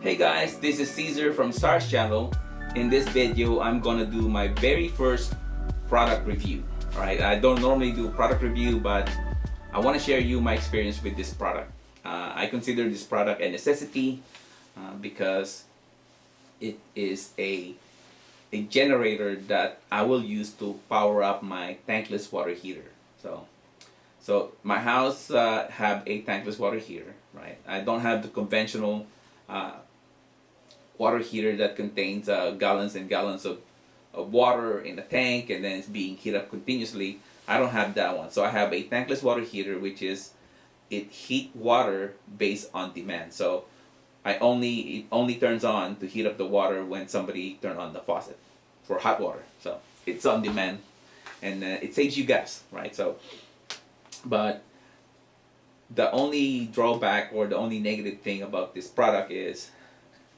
Hey guys, this is Caesar from ZsarG channel. In this video, I'm gonna do my very first product review. Alright, I don't normally do product review, but I want to share you my experience with this product. I consider this product a necessity because it is a generator that I will use to power up my tankless water heater. So my house have a tankless water heater, right? I don't have the conventional water heater that contains gallons and gallons of water in a tank and then it's being heated up continuously. I don't have that one. So I have a tankless water heater, which is it heat water based on demand. So it only turns on to heat up the water when somebody turn on the faucet for hot water. So it's on demand, and it saves you gas, right? So, but the only drawback or the only negative thing about this product is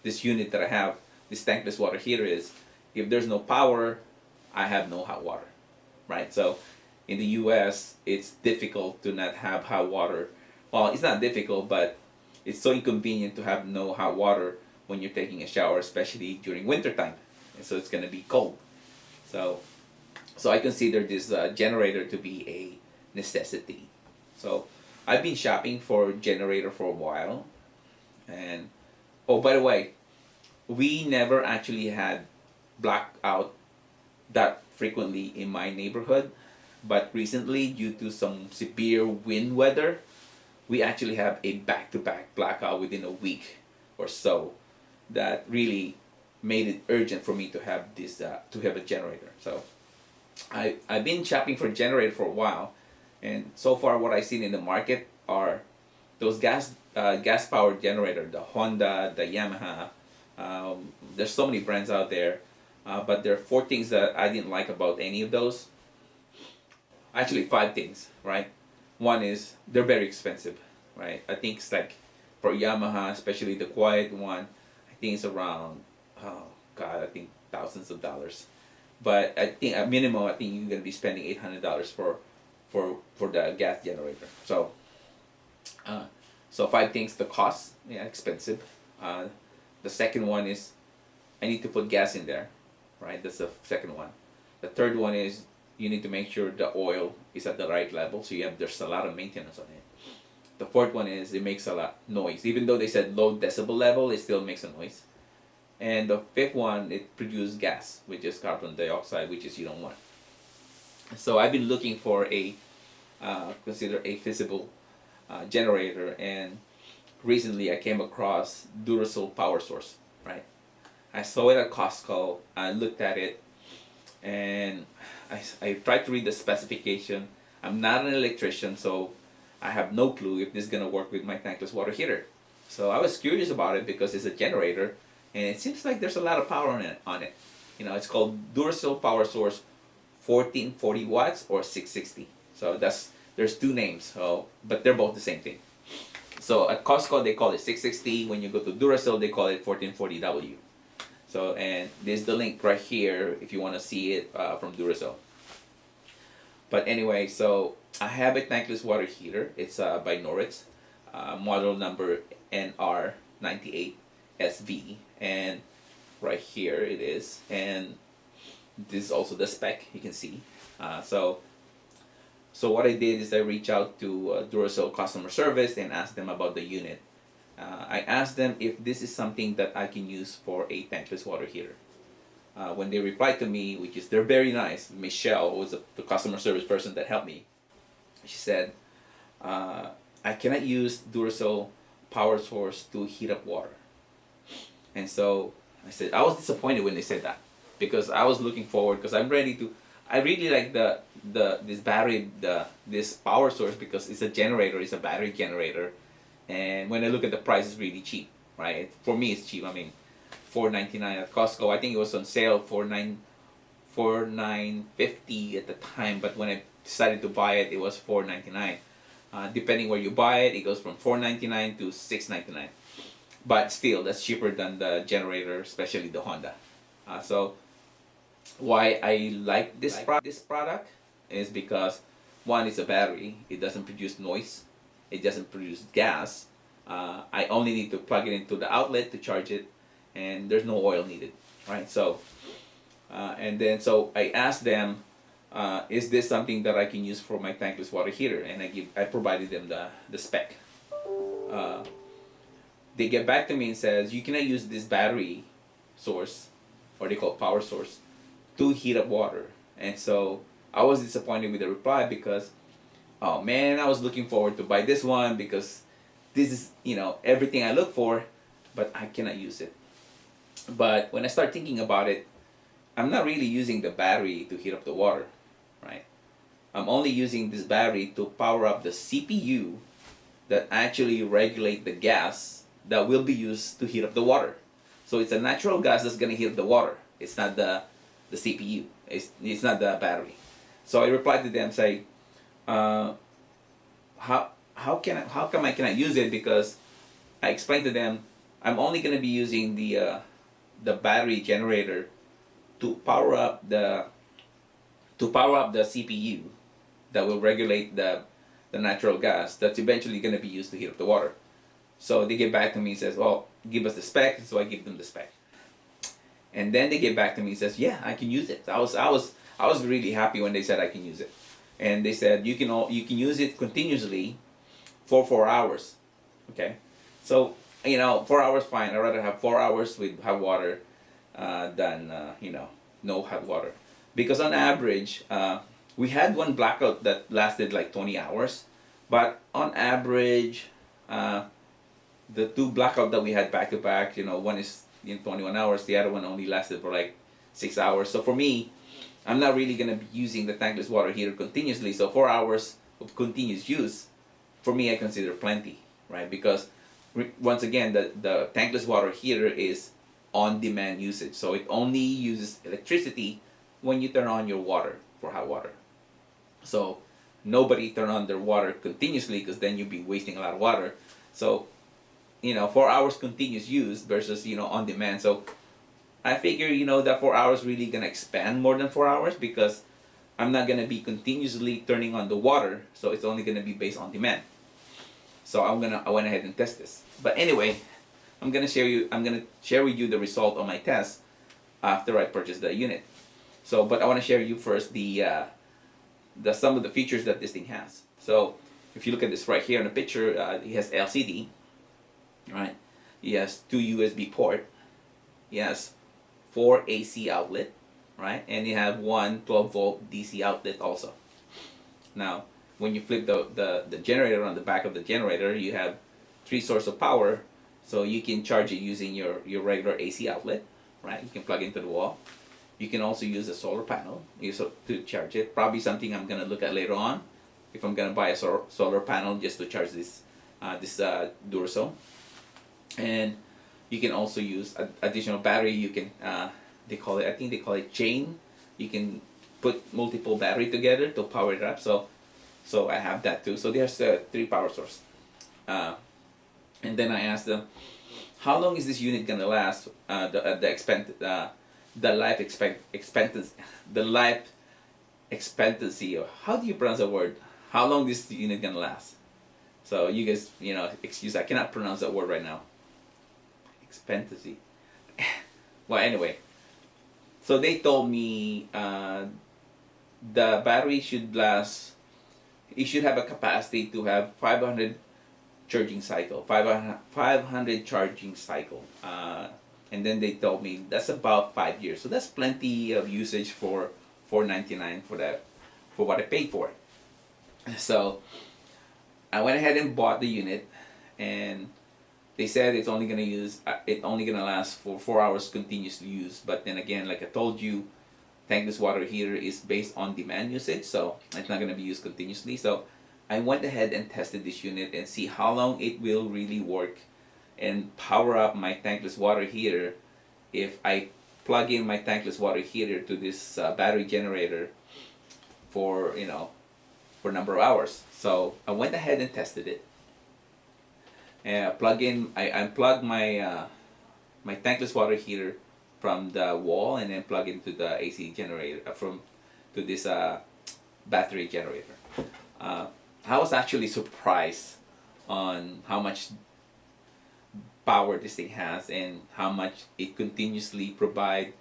this unit that I have, this tankless water heater, is if there's no power, I have no hot water, right? So in the US, it's difficult to not have hot water. Well, it's not difficult, but it's so inconvenient to have no hot water when you're taking a shower, especially during winter time. And so it's going to be cold. So I consider this generator to be a necessity. So I've been shopping for generator for a while. And oh, by the way, we never actually had blackout that frequently in my neighborhood. But recently, due to some severe wind weather, we actually have a back-to-back blackout within a week or so that really made it urgent for me to have this to have a generator. So I've been shopping for a generator for a while, and so far what I've seen in the market are those gas powered generator, the Honda, the Yamaha. There's so many brands out there, but there are 4 things that I didn't like about any of those. Actually 5 things, right? One is they're very expensive, right? I think it's like for Yamaha, especially the quiet one, I think it's around, oh God, I think thousands of dollars. But I think at minimum, I think you're gonna be spending $800 for the gas generator. So 5 things: the cost, yeah, expensive. The second one is I need to put gas in there, right? That's the second one. The third one is you need to make sure the oil is at the right level, so there's a lot of maintenance on it. The fourth one is it makes a lot noise. Even though they said low decibel level, it still makes a noise. And the fifth one, it produces gas, which is carbon dioxide, which is you don't want. So I've been looking for a consider a feasible generator, and recently I came across Duracell PowerSource, right? I saw it at Costco. I looked at it, and I tried to read the specification. I'm not an electrician, so I have no clue if this is going to work with my tankless water heater. So I was curious about it because it's a generator, and it seems like there's a lot of power on it. You know, it's called Duracell PowerSource 1440 watts or 660. So there's 2 names, but they're both the same thing. So at Costco they call it 660. When you go to Duracell, they call it 1440W. So, and there's the link right here if you want to see it from Duracell. But anyway, so I have a tankless water heater. It's by Noritz, model number NR98SV, and right here it is. And this is also the spec, you can see. So what I did is I reached out to Duracell customer service and asked them about the unit. I asked them if this is something that I can use for a tankless water heater. When they replied to me, which is they're very nice, Michelle was the customer service person that helped me. She said, I cannot use Duracell PowerSource to heat up water. And so I said, I was disappointed when they said that, because I was looking forward, because I really like this battery, this PowerSource, because it's a generator, it's a battery generator. And when I look at the price, it's really cheap, right? For me, it's cheap. I mean, $4.99 at Costco. I think it was on sale for $9.50 at the time. But when I decided to buy it, it was $4.99. Depending where you buy it, it goes from $4.99 to $6.99. But still, that's cheaper than the generator, especially the Honda. So why I like this product is because, one, it's a battery. It doesn't produce noise. It doesn't produce gas. I only need to plug it into the outlet to charge it, and there's no oil needed, right? So, and then so I asked them, is this something that I can use for my tankless water heater? And I provided them the spec. Uh, they get back to me and says you cannot use this battery source, or they call it power source, to heat up water. And so I was disappointed with the reply because, oh man, I was looking forward to buy this one because this is, you know, everything I look for, but I cannot use it. But when I start thinking about it, I'm not really using the battery to heat up the water, right? I'm only using this battery to power up the CPU that actually regulate the gas that will be used to heat up the water. So it's a natural gas that's gonna heat up the water. It's not the CPU. It's not the battery. So I replied to them say, how come I cannot use it? Because I explained to them I'm only gonna be using the battery generator to power up the CPU that will regulate the natural gas that's eventually going to be used to heat up the water. So they get back to me and says, well, give us the spec. So I give them the spec, and then they get back to me and says, yeah, I can use it. I was really happy when they said I can use it, and they said you can use it continuously for 4 hours. Okay, so 4 hours fine. I'd rather have 4 hours with hot water than no hot water, because on average we had one blackout that lasted like 20 hours, but on average the two blackout that we had back to back, one is in 21 hours, the other one only lasted for like 6 hours. So for me, I'm not really going to be using the tankless water heater continuously, so 4 hours of continuous use for me I consider plenty, right? Because once again, the tankless water heater is on-demand usage, so it only uses electricity when you turn on your water for hot water. So nobody turn on their water continuously, because then you'd be wasting a lot of water. So 4 hours continuous use versus on demand. So I figure that 4 hours really gonna expand more than 4 hours, because I'm not gonna be continuously turning on the water, so it's only gonna be based on demand. So I went ahead and test this. But anyway, I'm gonna share with you the result of my test after I purchased the unit. So, but I want to share you first the some of the features that this thing has. So, if you look at this right here in the picture, it has LCD, right? It has 2 USB port. It has 4 AC outlet, right? And you have one 12-volt DC outlet also. Now, when you flip the generator on the back of the generator, you have 3 sources of power, so you can charge it using your regular AC outlet, right? You can plug into the wall. You can also use a solar panel to charge it. Probably something I'm gonna look at later on, if I'm gonna buy a solar panel just to charge this Duracell. And you can also use additional battery. You can I think they call it chain. You can put multiple battery together to power it up. So I have that too. So there's 3 power source. And then I asked them, how long is this unit gonna last? The life expectancy, or how do you pronounce the word? How long this unit gonna last? So you guys, excuse, I cannot pronounce that word right now. Expectancy. Well, anyway, so they told me the battery should last. It should have a capacity to have 500 charging cycle. 500 charging cycle. And then they told me that's about 5 years. So that's plenty of usage for $4.99 for what I paid for it. So I went ahead and bought the unit, and they said it's only gonna last for 4 hours continuous use. But then again, like I told you, tankless water heater is based on demand usage, so it's not gonna be used continuously. So I went ahead and tested this unit and see how long it will really work and power up my tankless water heater if I plug in my tankless water heater to this battery generator for for a number of hours. So I went ahead and tested it. And I unplugged my my tankless water heater from the wall, and then plug into the AC generator to this battery generator. I was actually surprised on how much power this thing has and how much it continuously provide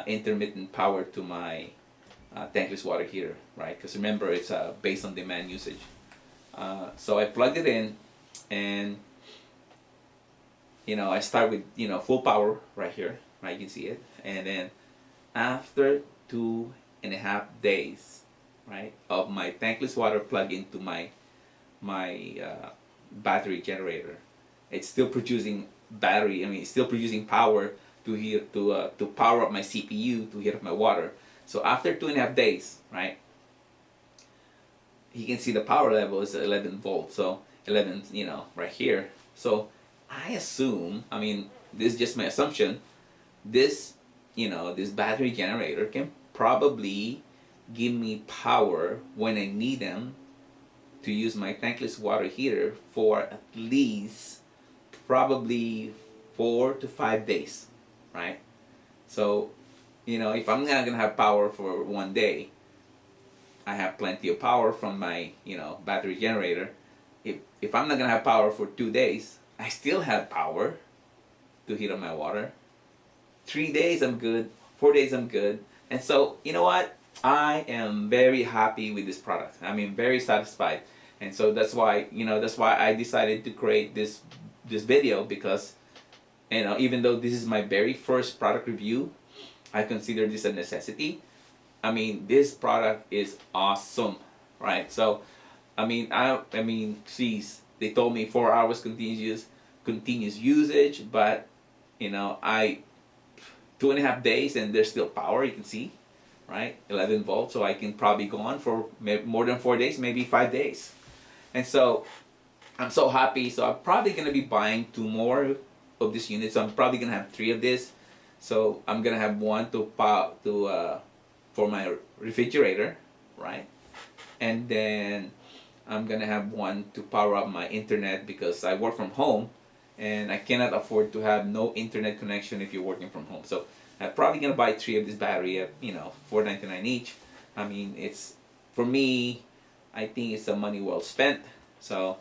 intermittent power to my tankless water heater, right? Because remember, it's based on demand usage. So I plugged it in, and I start with full power right here, right? You can see it, and then after 2.5 days, right, of my tankless water plug into my battery generator, it's still producing battery. I mean, it's still producing power to power up my CPU to heat up my water. So after 2.5 days, right, you can see the power level is 11 volts. So 11, right here. So I assume, I mean, this is just my assumption, this this battery generator can probably give me power when I need them to use my tankless water heater for at least probably 4 to 5 days, right? So, if I'm not gonna have power for 1 day, I have plenty of power from my, battery generator. If I'm not gonna have power for 2 days, I still have power to heat up my water. 3 days I'm good, 4 days I'm good. And so, you know what? I am very happy with this product. I mean, very satisfied. And so that's why, I decided to create this video, because, even though this is my very first product review, I consider this a necessity. I mean, this product is awesome, right? So, I mean, geez, they told me 4 hours continuous usage, but, 2.5 days and there's still power, you can see, right? 11 volts, so I can probably go on for more than 4 days, maybe 5 days. And so I'm so happy. So I'm probably going to be buying 2 more of this unit. So I'm probably going to have 3 of this. So I'm going to have one for my refrigerator, right? And then I'm going to have one to power up my internet, because I work from home and I cannot afford to have no internet connection if you're working from home. So I'm probably going to buy 3 of this battery at, $4.99 each. I mean, it's, for me, I think it's a money well spent. So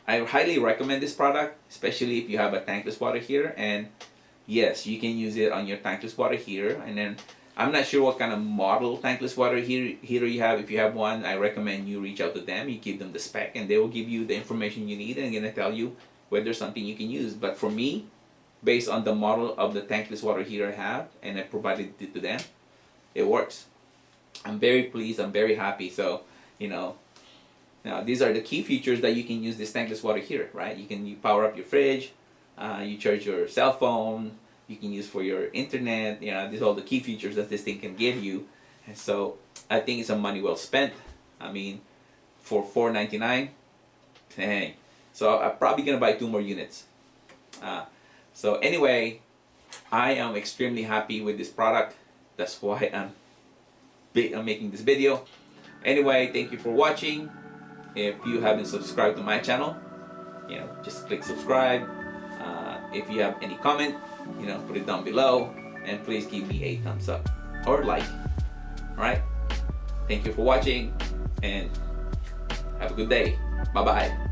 I highly recommend this product, especially if you have a tankless water heater. And yes, you can use it on your tankless water heater. And then I'm not sure what kind of model tankless water heater you have. If you have one, I recommend you reach out to them. You give them the spec and they will give you the information you need, and they're going to tell you whether something you can use. But for me, based on the model of the tankless water heater I have, and I provided it to them, it works. I'm very pleased. I'm very happy. So, now these are the key features that you can use this tankless water heater, right? You power up your fridge, you charge your cell phone, you can use for your internet. These are all the key features that this thing can give you. And so I think it's a money well spent. I mean, for $4.99, dang. So I'm probably gonna buy 2 more units. So anyway, I am extremely happy with this product. That's why I'm making this video. Anyway, thank you for watching. If you haven't subscribed to my channel, just click subscribe. If you have any comment, put it down below, and please give me a thumbs up or like. Alright, thank you for watching, and have a good day. Bye bye.